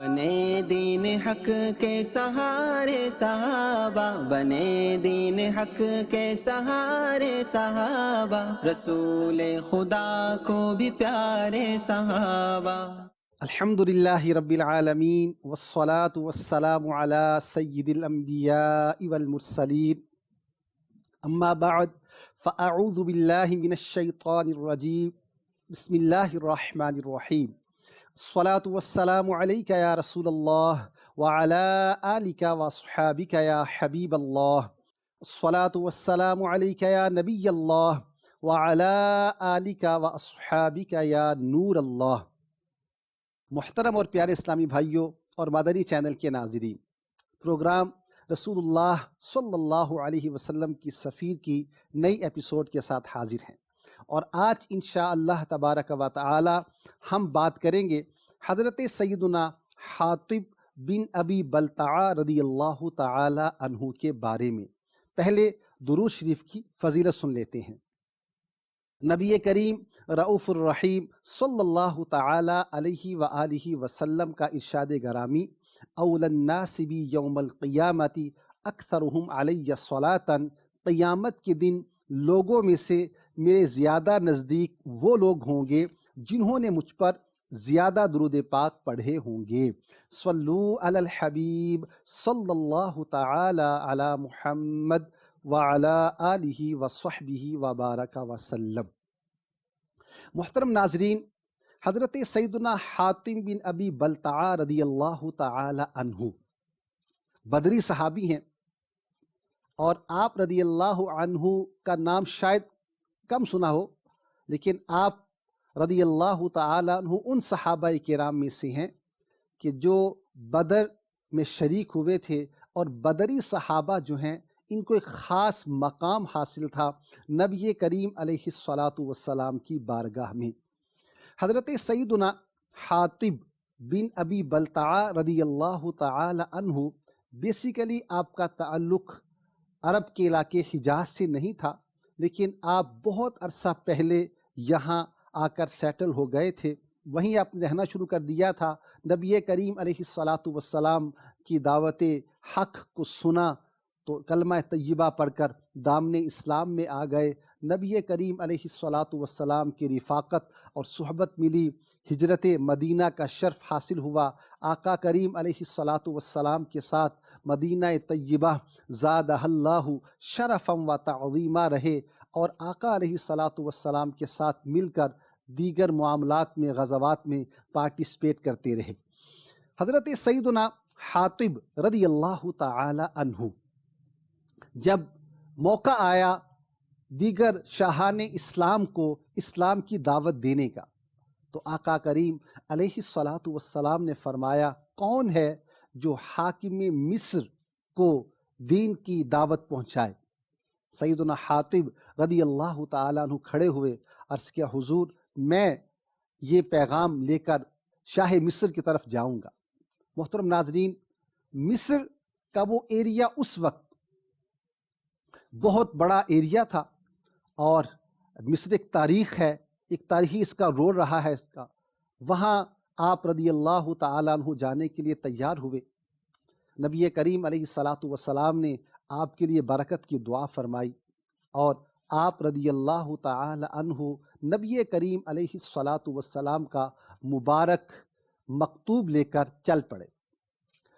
بنے دین حق کے سہارے صحابہ، بنے دین حق کے سہارے صحابہ، رسول خدا کو بھی پیارے صحابہ۔ الحمد للہ رب العالمین والصلاة والسلام علی سید الانبیاء والمرسلین، اما بعد فاعوذ باللہ من الشیطان الرجیم، بسم اللہ الرحمن الرحیم۔ الصلاة والسلام علیک یا رسول اللہ وعلی آلک واصحابک یا حبیب اللہ۔ الصلاة والسلام علیک یا نبی اللہ وعلی آلک واصحابک یا نور اللہ۔ محترم اور پیارے اسلامی بھائیوں اور مدنی چینل کے ناظرین، پروگرام رسول اللہ صلی اللہ علیہ وسلم کی سفیر کی نئی ایپیسوڈ کے ساتھ حاضر ہیں، اور آج انشاءاللہ تبارک و تعالی ہم بات کریں گے حضرت سیدنا حاطب بن ابی بلتعہ رضی اللہ تعالی عنہ کے بارے میں۔ پہلے درود شریف کی فضیلت سن لیتے ہیں۔ نبی کریم رؤوف الرحیم صلی اللہ تعالی علیہ وآلہ وسلم کا ارشاد گرامی، اول الناس بی یوم القیامت اکثرہم علی صلاۃ، قیامت کے دن لوگوں میں سے میرے زیادہ نزدیک وہ لوگ ہوں گے جنہوں نے مجھ پر زیادہ درود پاک پڑھے ہوں گے۔ صلو علی الحبیب صلی اللہ تعالی علی محمد وعلی آلہ وصحبہ وبارک وسلم۔ محترم ناظرین، حضرت سیدنا حاتم بن ابی بلتعہ رضی اللہ تعالی عنہ بدری صحابی ہیں، اور آپ رضی اللہ عنہ کا نام شاید کم سنا ہو، لیکن آپ رضی اللہ تعالی عنہ ان صحابہ کرام میں سے ہیں کہ جو بدر میں شریک ہوئے تھے، اور بدری صحابہ جو ہیں ان کو ایک خاص مقام حاصل تھا نبی کریم علیہ الصلاۃ والسلام کی بارگاہ میں۔ حضرت سیدنا حاطب بن ابی بلتعہ رضی اللہ تعالی عنہ بیسیکلی آپ کا تعلق عرب کے علاقے حجاز سے نہیں تھا، لیکن آپ بہت عرصہ پہلے یہاں آ کر سیٹل ہو گئے تھے، وہیں آپ نے رہنا شروع کر دیا تھا۔ نبی کریم علیہ الصلاۃ والسلام کی دعوت حق کو سنا تو کلمہ طیبہ پڑھ کر دامن اسلام میں آ گئے۔ نبی کریم علیہ الصلاۃ والسلام کی رفاقت اور صحبت ملی، ہجرت مدینہ کا شرف حاصل ہوا، آقا کریم علیہ الصلاۃ والسلام کے ساتھ مدینہ طیبہ زادہ اللہ شرفا و تعظیما رہے، اور آقا علیہ الصلاۃ والسلام کے ساتھ مل کر دیگر معاملات میں، غزوات میں پارٹیسپیٹ کرتے رہے۔ حضرت سیدنا حاطب رضی اللہ تعالی عنہ جب موقع آیا دیگر شاہان اسلام کو اسلام کی دعوت دینے کا، تو آقا کریم علیہ الصلاۃ والسلام نے فرمایا، کون ہے جو حاکم مصر کو دین کی دعوت پہنچائے؟ سیدنا حاطب رضی اللہ تعالیٰ عنہ کھڑے ہوئے، عرض کیا، حضور میں یہ پیغام لے کر شاہ مصر کی طرف جاؤں گا۔ محترم ناظرین، مصر کا وہ ایریا اس وقت بہت بڑا ایریا تھا، اور مصر ایک تاریخ ہے، ایک تاریخی اس کا رول رہا ہے اس کا۔ وہاں آپ رضی اللہ تعالیٰ عنہ جانے کے لیے تیار ہوئے۔ نبی کریم علیہ الصلاۃ والسلام نے آپ کے لیے برکت کی دعا فرمائی، اور آپ رضی اللہ تعالی عنہ نبی کریم علیہ الصلاۃ والسلام کا مبارک مکتوب لے کر چل پڑے۔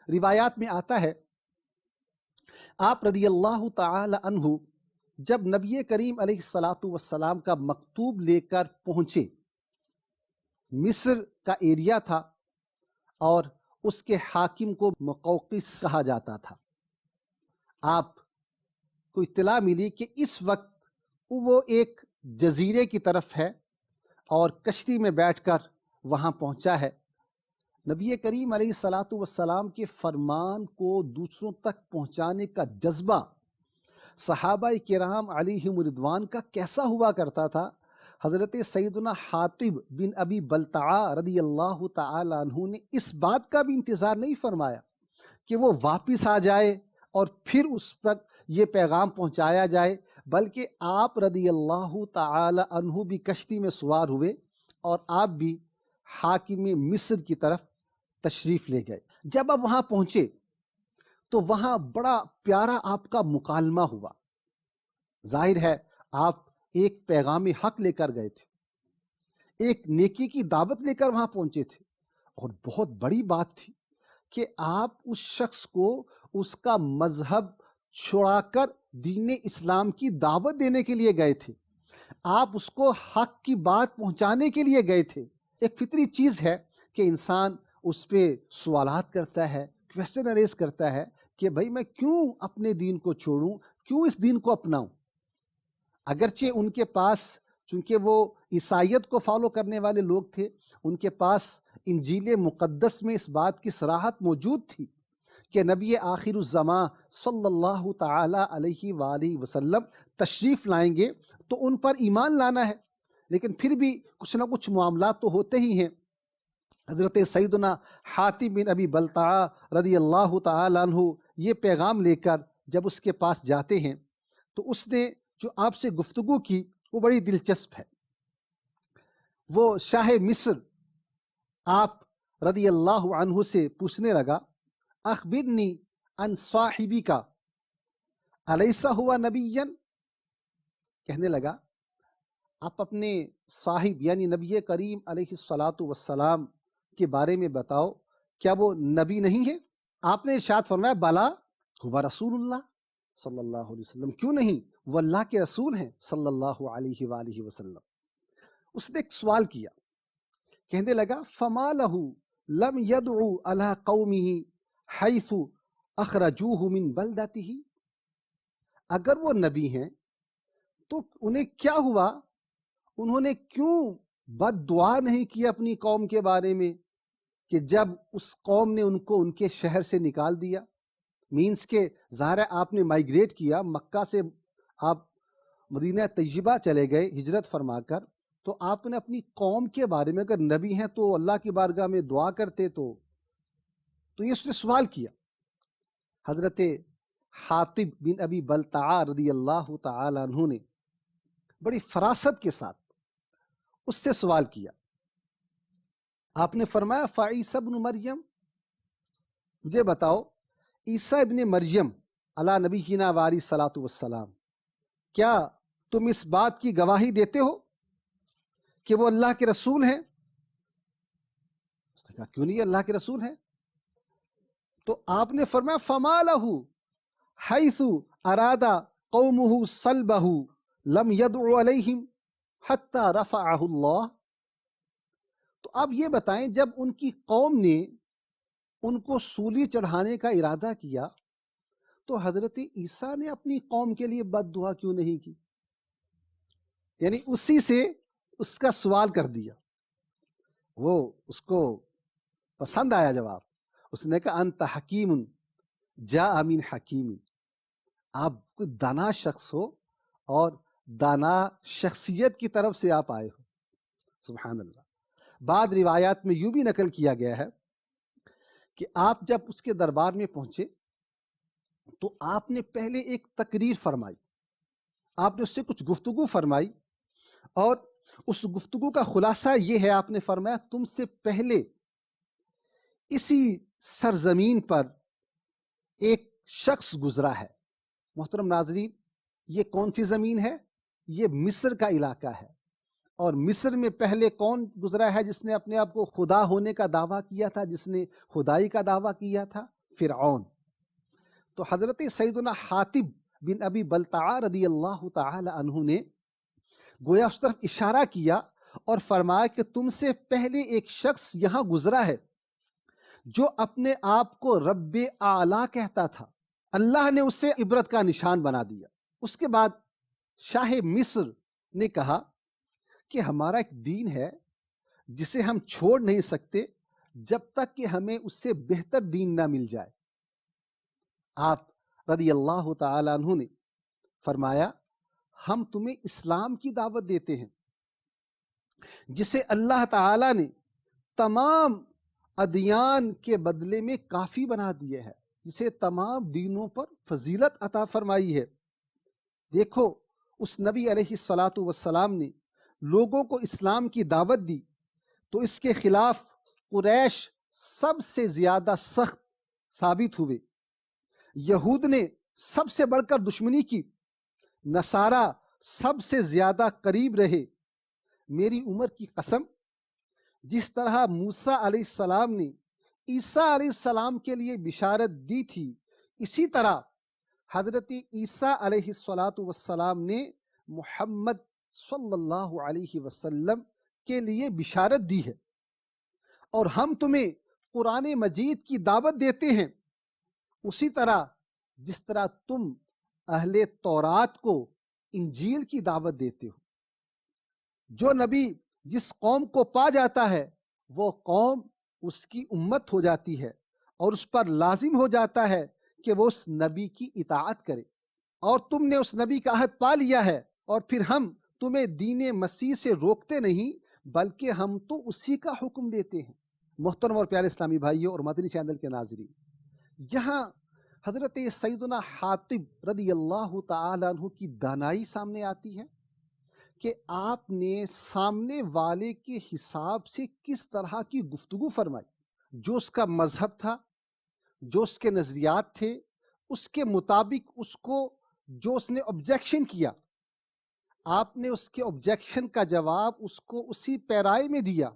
روایات میں آتا ہے، آپ رضی اللہ تعالی عنہ جب نبی کریم علیہ الصلاۃ والسلام کا مکتوب لے کر پہنچے، مصر کا ایریا تھا اور اس کے حاکم کو مقوقس کہا جاتا تھا۔ آپ کو اطلاع ملی کہ اس وقت وہ ایک جزیرے کی طرف ہے اور کشتی میں بیٹھ کر وہاں پہنچا ہے۔ نبی کریم علیہ الصلاۃ والسلام کے فرمان کو دوسروں تک پہنچانے کا جذبہ صحابہ کرام علیہم رضوان کا کیسا ہوا کرتا تھا، حضرت سیدنا حاطب بن ابی بلتعہ رضی اللہ تعالی عنہ نے اس بات کا بھی انتظار نہیں فرمایا کہ وہ واپس آ جائے اور پھر اس تک یہ پیغام پہنچایا جائے، بلکہ آپ رضی اللہ تعالی عنہ بھی کشتی میں سوار ہوئے، اور آپ بھی حاکم مصر کی طرف تشریف لے گئے۔ جب آپ وہاں پہنچے تو وہاں بڑا پیارا آپ کا مکالمہ ہوا۔ ظاہر ہے آپ ایک پیغام حق لے کر گئے تھے، ایک نیکی کی دعوت لے کر وہاں پہنچے تھے، اور بہت بڑی بات تھی کہ آپ اس شخص کو اس کا مذہب چھڑا کر دین اسلام کی دعوت دینے کے لیے گئے تھے، آپ اس کو حق کی بات پہنچانے کے لیے گئے تھے۔ ایک فطری چیز ہے کہ انسان اس پہ سوالات کرتا ہے، کویسچن ریز کرتا ہے کہ بھائی میں کیوں اپنے دین کو چھوڑوں، کیوں اس دین کو اپناؤں۔ اگرچہ ان کے پاس، چونکہ وہ عیسائیت کو فالو کرنے والے لوگ تھے، ان کے پاس انجیل مقدس میں اس بات کی صراحت موجود تھی کہ نبی آخر الزماں صلی اللہ تعالی علیہ وآلہ وسلم تشریف لائیں گے تو ان پر ایمان لانا ہے، لیکن پھر بھی کچھ نہ کچھ معاملات تو ہوتے ہی ہیں۔ حضرت سیدنا حاتم بن ابی بلتعہ رضی اللہ تعالی عنہ یہ پیغام لے کر جب اس کے پاس جاتے ہیں تو اس نے جو آپ سے گفتگو کی وہ بڑی دلچسپ ہے۔ وہ شاہ مصر آپ رضی اللہ عنہ سے پوچھنے لگا، اخبرنی عن صاحبی کا الیس ہوا نبیا، کہنے لگا آپ اپنے صاحب یعنی نبی کریم علیہ الصلاۃ والسلام کے بارے میں بتاؤ، کیا وہ نبی نہیں ہے؟ آپ نے ارشاد فرمایا بلا ہوا رسول اللہ صلی اللہ علیہ وسلم، کیوں نہیں، وہ اللہ کے رسول ہیں صلی اللہ علیہ وآلہ وسلم۔ اس نے ایک سوال کیا، کہنے لگا فما لہ لم یدعو علی قومہ حیث اخرجوہ من بلدتہ، اگر وہ نبی ہیں تو انہیں کیا ہوا، انہوں نے کیوں بد دعا نہیں کی اپنی قوم کے بارے میں کہ جب اس قوم نے ان کو ان کے شہر سے نکال دیا؟ مینس کہ ظاہر ہے آپ نے مائیگریٹ کیا، مکہ سے آپ مدینہ طیبہ چلے گئے ہجرت فرما کر، تو آپ نے اپنی قوم کے بارے میں اگر نبی ہیں تو اللہ کی بارگاہ میں دعا کرتے تو یہ اس نے سوال کیا۔ حضرت حاتب بن ابی بلتعہ رضی اللہ تعالی عنہ نے بڑی فراست کے ساتھ اس سے سوال کیا۔ آپ نے فرمایا فعیسی ابن مریم، مجھے بتاؤ عیسیٰ ابن مریم علی نبینا وعلیہ الصلاۃ والسلام، کیا تم اس بات کی گواہی دیتے ہو کہ وہ اللہ کے رسول ہیں؟ اس نے کہا کیوں نہیں اللہ کے رسول ہیں؟ تو آپ نے فرمایا فما لہ حیث اراد قومہ صلبہ لم یدع علیہم حتی رفعہ اللہ، تو آپ یہ بتائیں جب ان کی قوم نے ان کو سولی چڑھانے کا ارادہ کیا تو حضرت عیسیٰ نے اپنی قوم کے لیے بد دعا کیوں نہیں کی؟ یعنی اسی سے اس کا سوال کر دیا، وہ اس کو پسند آیا جواب۔ اس نے کہا انت حکیم جاء من حکیم، آپ کوئی دانا شخص ہو اور دانا شخصیت کی طرف سے آپ آئے ہو، سبحان اللہ۔ بعض روایات میں یوں بھی نقل کیا گیا ہے کہ آپ جب اس کے دربار میں پہنچے تو آپ نے پہلے ایک تقریر فرمائی، آپ نے اس سے کچھ گفتگو فرمائی، اور اس گفتگو کا خلاصہ یہ ہے، آپ نے فرمایا تم سے پہلے اسی سرزمین پر ایک شخص گزرا ہے۔ محترم ناظرین، یہ کون سی زمین ہے؟ یہ مصر کا علاقہ ہے، اور مصر میں پہلے کون گزرا ہے جس نے اپنے آپ کو خدا ہونے کا دعویٰ کیا تھا، جس نے خدائی کا دعویٰ کیا تھا؟ فرعون۔ تو حضرت سیدنا حاتب بن ابی بلتعہ رضی اللہ تعالی عنہ نے گویا اس طرف اشارہ کیا اور فرمایا کہ تم سے پہلے ایک شخص یہاں گزرا ہے جو اپنے آپ کو رب اعلیٰ کہتا تھا، اللہ نے اسے عبرت کا نشان بنا دیا۔ اس کے بعد شاہ مصر نے کہا کہ ہمارا ایک دین ہے جسے ہم چھوڑ نہیں سکتے جب تک کہ ہمیں اس سے بہتر دین نہ مل جائے۔ آپ رضی اللہ تعالی عنہ نے فرمایا ہم تمہیں اسلام کی دعوت دیتے ہیں جسے اللہ تعالی نے تمام ادیان کے بدلے میں کافی بنا دیے ہے، جسے تمام دینوں پر فضیلت عطا فرمائی ہے۔ دیکھو اس نبی علیہ الصلاۃ والسلام نے لوگوں کو اسلام کی دعوت دی تو اس کے خلاف قریش سب سے زیادہ سخت ثابت ہوئے، یہود نے سب سے بڑھ کر دشمنی کی، نصارہ سب سے زیادہ قریب رہے، میری عمر کی قسم جس طرح موسیٰ علیہ السلام نے عیسیٰ علیہ السلام کے لیے بشارت دی تھی، اسی طرح حضرت عیسیٰ علیہ السلام نے محمد صلی اللہ علیہ وسلم کے لیے بشارت دی ہے، اور ہم تمہیں قرآن مجید کی دعوت دیتے ہیں اسی طرح جس طرح تم اہل تورات کو انجیل کی دعوت دیتے ہو۔ جو نبی جس قوم کو پا جاتا ہے وہ قوم اس کی امت ہو جاتی ہے، اور اس پر لازم ہو جاتا ہے کہ وہ اس نبی کی اطاعت کرے، اور تم نے اس نبی کا عہد پا لیا ہے، اور پھر ہم تمہیں دین مسیح سے روکتے نہیں بلکہ ہم تو اسی کا حکم دیتے ہیں۔ محترم اور پیارے اسلامی بھائیوں اور مدنی چینل کے ناظرین، یہاں حضرت سیدنا حاطب رضی اللہ تعالیٰ عنہ کی دانائی سامنے آتی ہے کہ آپ نے سامنے والے کے حساب سے کس طرح کی گفتگو فرمائی، جو اس کا مذہب تھا، جو اس کے نظریات تھے، اس کے مطابق اس کو جو اس نے آبجیکشن کیا، آپ نے اس کے آبجیکشن کا جواب اس کو اسی پیرائی میں دیا،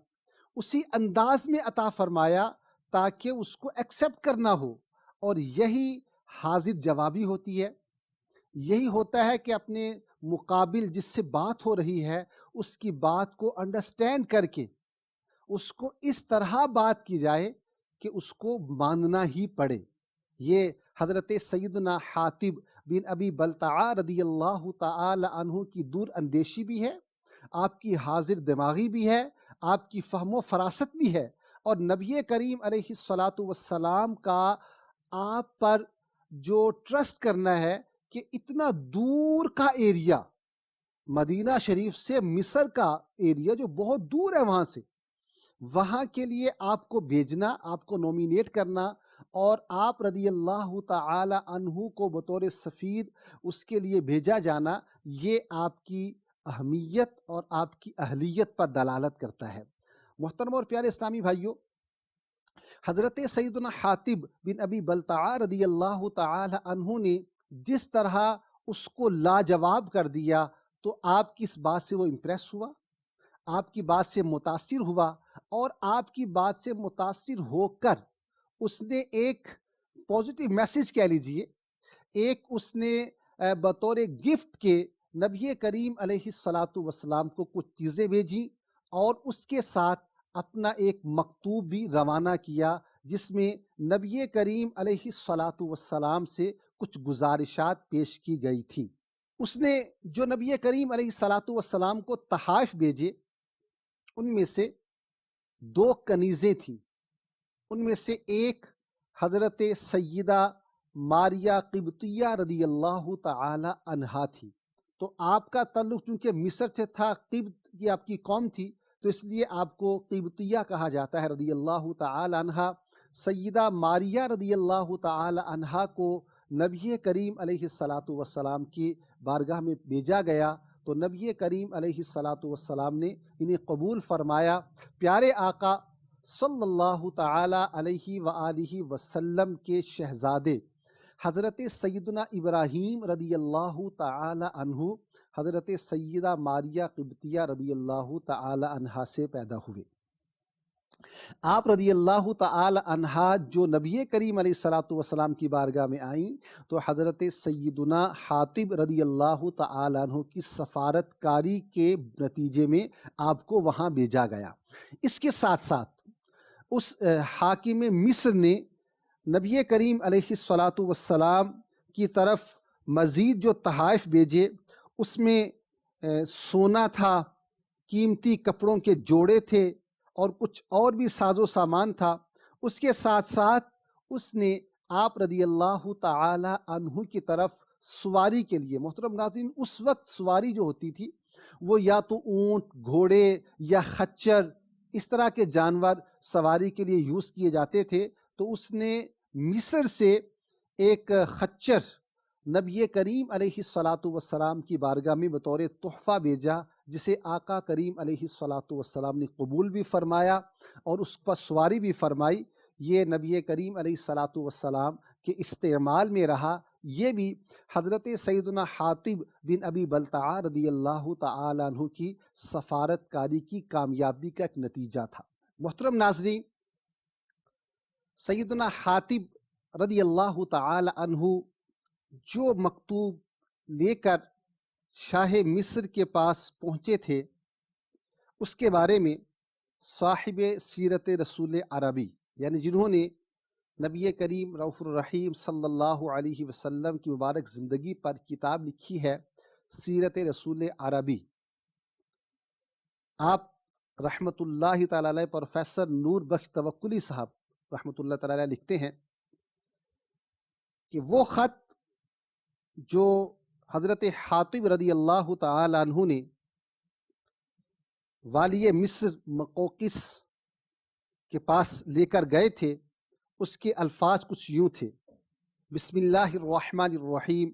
اسی انداز میں عطا فرمایا تاکہ اس کو ایکسیپٹ کرنا ہو، اور یہی حاضر جوابی ہوتی ہے۔ یہی ہوتا ہے کہ اپنے مقابل جس سے بات ہو رہی ہے اس کی بات کو انڈرسٹینڈ کر کے اس کو اس طرح بات کی جائے کہ اس کو ماننا ہی پڑے۔ یہ حضرت سیدنا حاطب بن ابی بلتعہ رضی اللہ تعالی عنہ کی دور اندیشی بھی ہے، آپ کی حاضر دماغی بھی ہے، آپ کی فہم و فراست بھی ہے، اور نبی کریم علیہ السلام کا آپ پر جو ٹرسٹ کرنا ہے کہ اتنا دور کا ایریا، مدینہ شریف سے مصر کا ایریا جو بہت دور ہے وہاں سے، وہاں کے لیے آپ کو بھیجنا، آپ کو نومینیٹ کرنا، اور آپ رضی اللہ تعالی عنہ کو بطور سفیر اس کے لیے بھیجا جانا، یہ آپ کی اہمیت اور آپ کی اہلیت پر دلالت کرتا ہے۔ محترم اور پیارے اسلامی بھائیوں، حضرت سیدنا حاطب بن ابی بلتعہ رضی اللہ تعالی عنہ نے جس طرح اس کو لاجواب کر دیا تو آپ کی اس بات سے وہ امپریس ہوا، آپ کی بات سے متاثر ہوا، اور آپ کی بات سے متاثر ہو کر اس نے ایک پازیٹیو میسیج کہہ لیجئے، ایک اس نے بطور گفٹ کے نبی کریم علیہ السلام کو کچھ چیزیں بھیجیں، اور اس کے ساتھ اپنا ایک مکتوب بھی روانہ کیا جس میں نبی کریم علیہ السلام سے کچھ گزارشات پیش کی گئی تھیں۔ اس نے جو نبی کریم علیہ السلام کو تحائف بھیجے ان میں سے 2 کنیزیں تھیں، ان میں سے ایک حضرت سیدہ ماریہ قبطیہ رضی اللہ تعالی عنہا تھی۔ تو آپ کا تعلق چونکہ مصر سے تھا، قبط کی آپ کی قوم تھی، تو اس لیے آپ کو قبطیہ کہا جاتا ہے رضی اللہ تعالی عنہا۔ سیدہ ماریہ رضی اللہ تعالی عنہا کو نبی کریم علیہ السلام کی بارگاہ میں بھیجا گیا، تو نبی کریم علیہ السلام نے انہیں قبول فرمایا۔ پیارے آقا صلی اللہ تعالی علیہ وآلہ وسلم کے شہزادے حضرت سیدنا ابراہیم رضی اللہ تعالی عنہ حضرت سیدہ ماریہ قبطیہ رضی اللہ تعالی عنہا سے پیدا ہوئے۔ آپ رضی اللہ تعالی عنہا جو نبی کریم علیہ السلام کی بارگاہ میں آئیں تو حضرت سیدنا حاطب رضی اللہ تعالی عنہ کی سفارت کاری کے نتیجے میں آپ کو وہاں بھیجا گیا۔ اس کے ساتھ ساتھ اس حاکم مصر نے نبی کریم علیہ السلام کی طرف مزید جو تحائف بھیجے اس میں سونا تھا، قیمتی کپڑوں کے جوڑے تھے، اور کچھ اور بھی ساز و سامان تھا۔ اس کے ساتھ ساتھ اس نے آپ رضی اللہ تعالی عنہ کی طرف سواری کے لیے، محترم ناظرین اس وقت سواری جو ہوتی تھی وہ یا تو اونٹ، گھوڑے یا خچر اس طرح کے جانور سواری کے لیے یوز کیے جاتے تھے، تو اس نے مصر سے ایک خچر نبی کریم علیہ السلام کی بارگاہ میں بطور تحفہ بھیجا، جسے آقا کریم علیہ الصلاۃ والسلام نے قبول بھی فرمایا اور اس پر سواری بھی فرمائی، یہ نبی کریم علیہ الصلاۃ والسلام کے استعمال میں رہا۔ یہ بھی حضرت سیدنا حاطب بن ابی بلتعہ رضی اللہ تعالی عنہ کی سفارت کاری کی کامیابی کا ایک نتیجہ تھا۔ محترم ناظرین، سیدنا حاطب رضی اللہ تعالی عنہ جو مکتوب لے کر شاہ مصر کے پاس پہنچے تھے، اس کے بارے میں صاحب سیرت رسول عربی، یعنی جنہوں نے نبی کریم رؤوف الرحیم صلی اللہ علیہ وسلم کی مبارک زندگی پر کتاب لکھی ہے سیرت رسول عربی، آپ رحمۃ اللہ تعالی علیہ پروفیسر نور بخش توکلی صاحب رحمۃ اللہ تعالی علیہ لکھتے ہیں کہ وہ خط جو حضرت حاطب رضی اللہ تعالی عنہ نے والی مصر مقوقس کے پاس لے کر گئے تھے، اس کے الفاظ کچھ یوں تھے: بسم اللہ الرحمن الرحیم،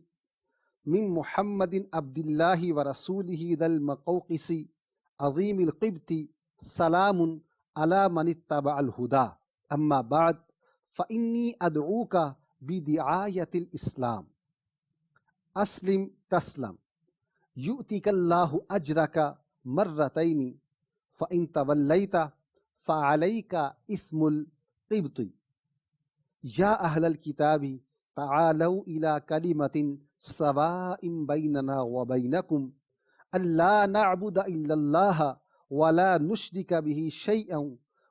من محمد عبد اللہ ورسولہ ذی المقوقس عظیم القبط سلام علی من اتبع الہدی، اما بعد فانی ادعوک بدعایۃ الاسلام، اسلم تسلم یؤتک اللہ اجرک مرتین فان تولیت فعلیک اثم القبط، یا اہل الکتاب تعالوا الی کلمۃ سواء بیننا وبینکم الا نعبد الا اللہ ولا نشرک بہ شیئا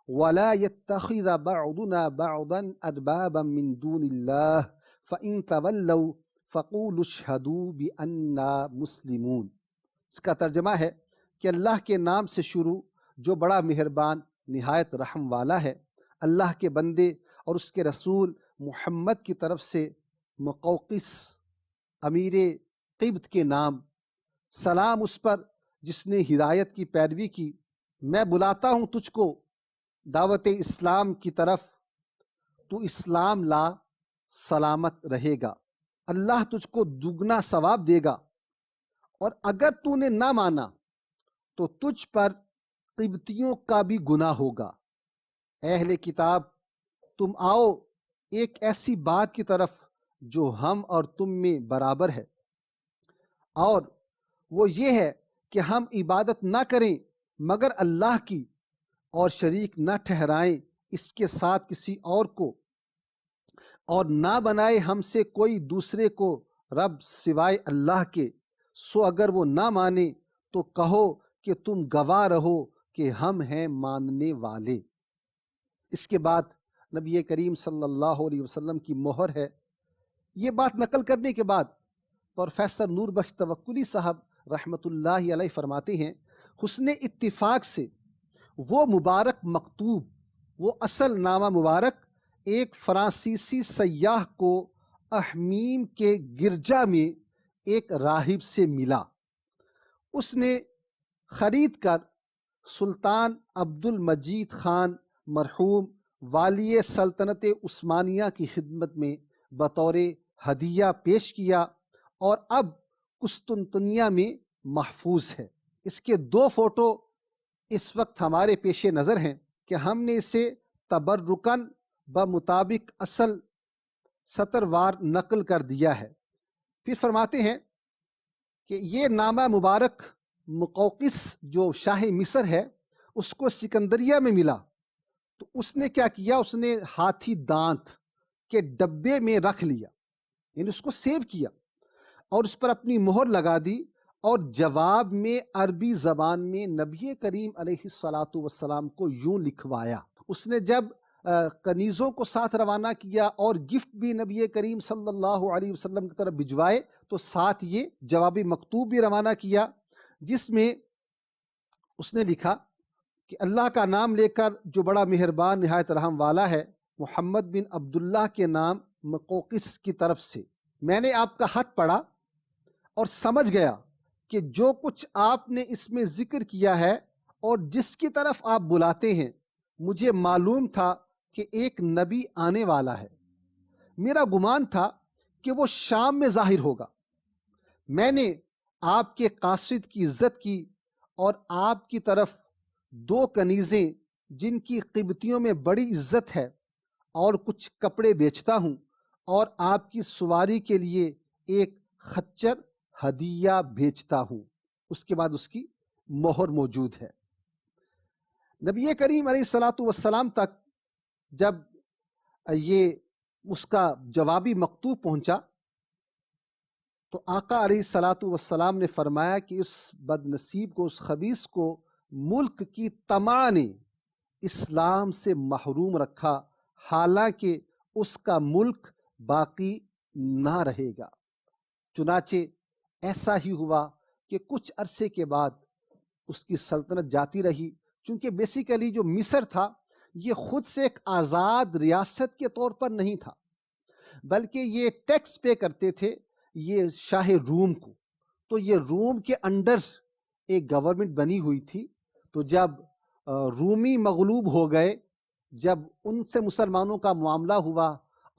ولا يتخذ بعضنا بعضا اربابا من دون اللہ فان تولوا فقولوا اشہدوا بأننا مسلمون۔ اس کا ترجمہ ہے کہ اللہ کے نام سے شروع جو بڑا مہربان نہایت رحم والا ہے، اللہ کے بندے اور اس کے رسول محمد کی طرف سے مقوقس امیر قبط کے نام، سلام اس پر جس نے ہدایت کی پیروی کی، میں بلاتا ہوں تجھ کو دعوت اسلام کی طرف، تو اسلام لا، سلامت رہے گا، اللہ تجھ کو دگنا ثواب دے گا، اور اگر تو نے نہ مانا تو تجھ پر قبطیوں کا بھی گناہ ہوگا۔ اہل کتاب، تم آؤ ایک ایسی بات کی طرف جو ہم اور تم میں برابر ہے، اور وہ یہ ہے کہ ہم عبادت نہ کریں مگر اللہ کی، اور شریک نہ ٹھہرائیں اس کے ساتھ کسی اور کو، اور نہ بنائے ہم سے کوئی دوسرے کو رب سوائے اللہ کے۔ سو اگر وہ نہ مانے تو کہو کہ تم گواہ رہو کہ ہم ہیں ماننے والے۔ اس کے بعد نبی کریم صلی اللہ علیہ وسلم کی مہر ہے۔ یہ بات نقل کرنے کے بعد پروفیسر نور بخش توکلی صاحب رحمۃ اللہ علیہ فرماتے ہیں، حسن اتفاق سے وہ مبارک مکتوب، وہ اصل نامہ مبارک ایک فرانسیسی سیاح کو احمیم کے گرجا میں ایک راہب سے ملا۔ اس نے خرید کر سلطان عبد المجید خان مرحوم والی سلطنت عثمانیہ کی خدمت میں بطور ہدیہ پیش کیا، اور اب قسطنطنیہ میں محفوظ ہے۔ اس کے 2 فوٹو اس وقت ہمارے پیش نظر ہیں کہ ہم نے اسے تبرکاً بمطابق اصل سطر وار نقل کر دیا ہے۔ پھر فرماتے ہیں کہ یہ نامہ مبارک مقوقس جو شاہ مصر ہے، اس کو سکندریہ میں ملا، تو اس نے کیا کیا، اس نے ہاتھی دانت کے ڈبے میں رکھ لیا، یعنی اس کو سیو کیا اور اس پر اپنی مہر لگا دی، اور جواب میں عربی زبان میں نبی کریم علیہ الصلاۃ والسلام کو یوں لکھوایا۔ اس نے جب کنیزوں کو ساتھ روانہ کیا اور گفٹ بھی نبی کریم صلی اللہ علیہ وسلم کی طرف بھجوائے، تو ساتھ یہ جوابی مکتوب بھی روانہ کیا، جس میں اس نے لکھا کہ اللہ کا نام لے کر جو بڑا مہربان نہایت رحم والا ہے، محمد بن عبداللہ کے نام مقوقس کی طرف سے میں نے آپ کا خط پڑھا اور سمجھ گیا کہ جو کچھ آپ نے اس میں ذکر کیا ہے اور جس کی طرف آپ بلاتے ہیں، مجھے معلوم تھا کہ ایک نبی آنے والا ہے۔ میرا گمان تھا کہ وہ شام میں ظاہر ہوگا۔ میں نے آپ کے قاصد کی عزت کی اور آپ کی طرف 2 کنیزیں جن کی قبطیوں میں بڑی عزت ہے اور کچھ کپڑے بیچتا ہوں، اور آپ کی سواری کے لیے ایک خچر ہدیہ بھیجتا ہوں۔ اس کے بعد اس کی مہر موجود ہے۔ نبی کریم علیہ الصلاۃ والسلام تک جب یہ اس کا جوابی مکتوب پہنچا تو آقا علیہ الصلاۃ والسلام نے فرمایا کہ اس بد نصیب کو، اس خبیث کو ملک کی طمع نے اسلام سے محروم رکھا، حالانکہ اس کا ملک باقی نہ رہے گا۔ چنانچہ ایسا ہی ہوا کہ کچھ عرصے کے بعد اس کی سلطنت جاتی رہی، چونکہ بیسیکلی جو مصر تھا یہ خود سے ایک آزاد ریاست کے طور پر نہیں تھا، بلکہ یہ ٹیکس پے کرتے تھے یہ شاہ روم کو، تو یہ روم کے انڈر ایک گورنمنٹ بنی ہوئی تھی۔ تو جب رومی مغلوب ہو گئے، جب ان سے مسلمانوں کا معاملہ ہوا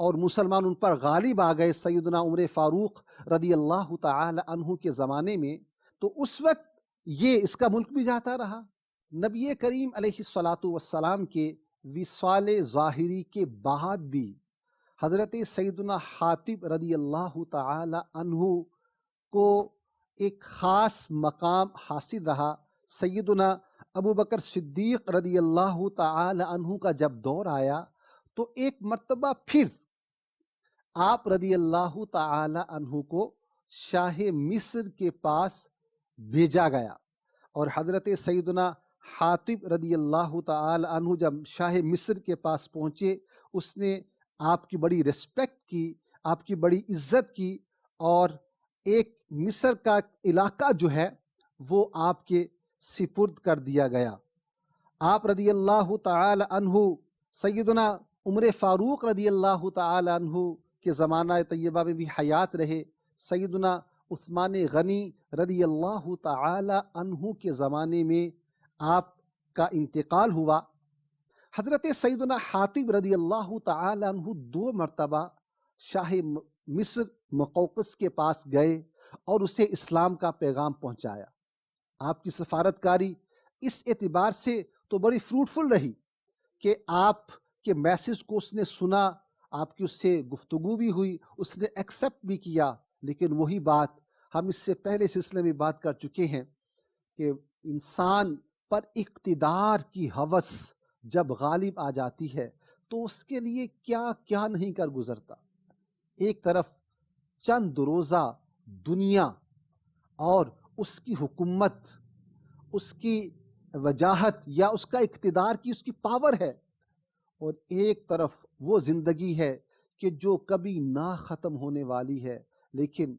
اور مسلمان ان پر غالب آ گئے سیدنا عمر فاروق رضی اللہ تعالی عنہ کے زمانے میں، تو اس وقت یہ اس کا ملک بھی جاتا رہا۔ نبی کریم علیہ الصلاۃ والسلام کے وصال ظاہری کے بعد بھی حضرت سیدنا حاتب رضی اللہ تعالی عنہ کو ایک خاص مقام حاصل رہا۔ سیدنا ابو بکر صدیق رضی اللہ تعالی عنہ کا جب دور آیا تو ایک مرتبہ پھر آپ رضی اللہ تعالی عنہ کو شاہ مصر کے پاس بھیجا گیا، اور حضرت سیدنا حاتب رضی اللہ تعالی عنہ جب شاہ مصر کے پاس پہنچے، اس نے آپ کی بڑی ریسپیکٹ کی، آپ کی بڑی عزت کی، اور ایک مصر کا علاقہ جو ہے وہ آپ کے سپرد کر دیا گیا۔ آپ رضی اللہ تعالی عنہ سیدنا عمر فاروق رضی اللہ تعالی عنہ کے زمانہ طیبہ میں بھی حیات رہے، سیدنا عثمان غنی رضی اللہ تعالی عنہ کے زمانے میں آپ کا انتقال ہوا۔ حضرت سیدنا حاتب رضی اللہ تعالی عنہ 2 مرتبہ شاہ مصر مقوقس کے پاس گئے اور اسے اسلام کا پیغام پہنچایا۔ آپ کی سفارتکاری اس اعتبار سے تو بڑی فروٹفل رہی کہ آپ کے میسج کو اس نے سنا، آپ کی اس سے گفتگو بھی ہوئی، اس نے ایکسیپٹ بھی کیا، لیکن وہی بات ہم اس سے پہلے سلسلے میں بات کر چکے ہیں کہ انسان پر اقتدار کی ہوس جب غالب آ جاتی ہے تو اس کے لیے کیا کیا نہیں کر گزرتا۔ ایک طرف چند روزہ دنیا اور اس کی حکومت، اس کی وجاہت یا اس کا اقتدار کی اس کی پاور ہے، اور ایک طرف وہ زندگی ہے کہ جو کبھی نہ ختم ہونے والی ہے۔ لیکن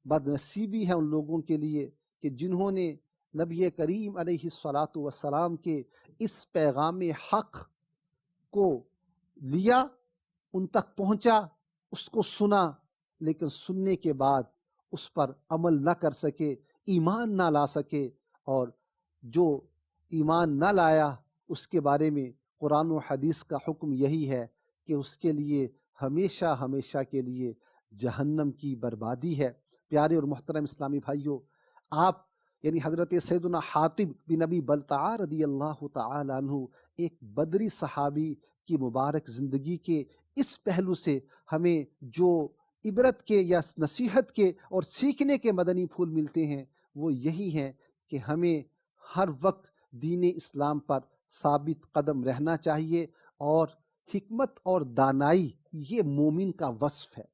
بد نصیبی ہے ان لوگوں کے لیے کہ جنہوں نے نبی کریم علیہ الصلاۃ والسلام کے اس پیغام حق کو لیا، ان تک پہنچا، اس کو سنا، لیکن سننے کے بعد اس پر عمل نہ کر سکے، ایمان نہ لا سکے، اور جو ایمان نہ لایا اس کے بارے میں قرآن و حدیث کا حکم یہی ہے کہ اس کے لیے ہمیشہ ہمیشہ کے لیے جہنم کی بربادی ہے۔ پیارے اور محترم اسلامی بھائیوں، آپ یعنی حضرت سیدنا حاتب بن ابی بلتعہ رضی اللہ تعالی عنہ ایک بدری صحابی کی مبارک زندگی کے اس پہلو سے ہمیں جو عبرت کے یا نصیحت کے اور سیکھنے کے مدنی پھول ملتے ہیں وہ یہی ہیں کہ ہمیں ہر وقت دین اسلام پر ثابت قدم رہنا چاہیے، اور حکمت اور دانائی یہ مومن کا وصف ہے۔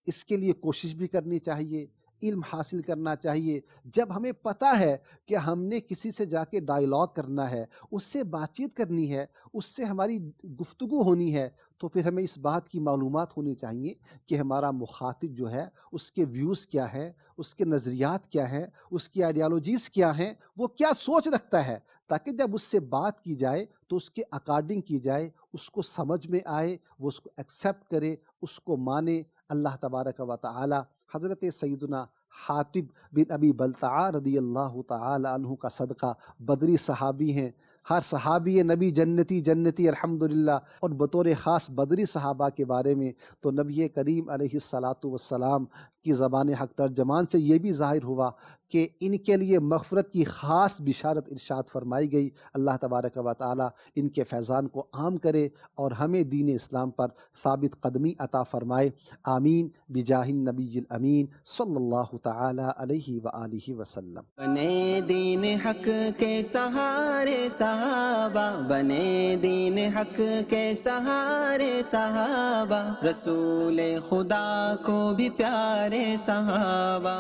اس کے لیے کوشش بھی کرنی چاہیے، علم حاصل کرنا چاہیے۔ جب ہمیں پتہ ہے کہ ہم نے کسی سے جا کے ڈائیلاگ کرنا ہے، اس سے بات چیت کرنی ہے، اس سے ہماری گفتگو ہونی ہے، تو پھر ہمیں اس بات کی معلومات ہونی چاہیے کہ ہمارا مخاطب جو ہے اس کے ویوز کیا ہے، اس کے نظریات کیا ہیں، اس کی آئیڈیالوجیز کیا ہیں، وہ کیا سوچ رکھتا ہے، تاکہ جب اس سے بات کی جائے تو اس کے اکارڈنگ کی جائے، اس کو سمجھ میں آئے، وہ اس کو ایکسیپٹ کرے، اس کو مانے۔ اللہ تبارک و تعالی حضرت سیدنا حاتب بن ابی بلتعہ رضی اللہ تعالی عنہ کا صدقہ، بدری صحابی ہیں، ہر صحابی نبی جنتی جنتی الحمدللہ، اور بطور خاص بدری صحابہ کے بارے میں تو نبی کریم علیہ الصلاۃ والسلام کی زبان حق ترجمان سے یہ بھی ظاہر ہوا کہ ان کے لیے مغفرت کی خاص بشارت ارشاد فرمائی گئی۔ اللہ تبارک و تعالی ان کے فیضان کو عام کرے اور ہمیں دین اسلام پر ثابت قدمی عطا فرمائے، آمین بجاہ النبی الامین صلی اللہ تعالی علیہ وآلہ وسلم۔ بنے دین حق کے سہارے صحابہ، بنے دین حق کے سہارے صحابہ، رسول خدا کو بھی پیارے صحابہ۔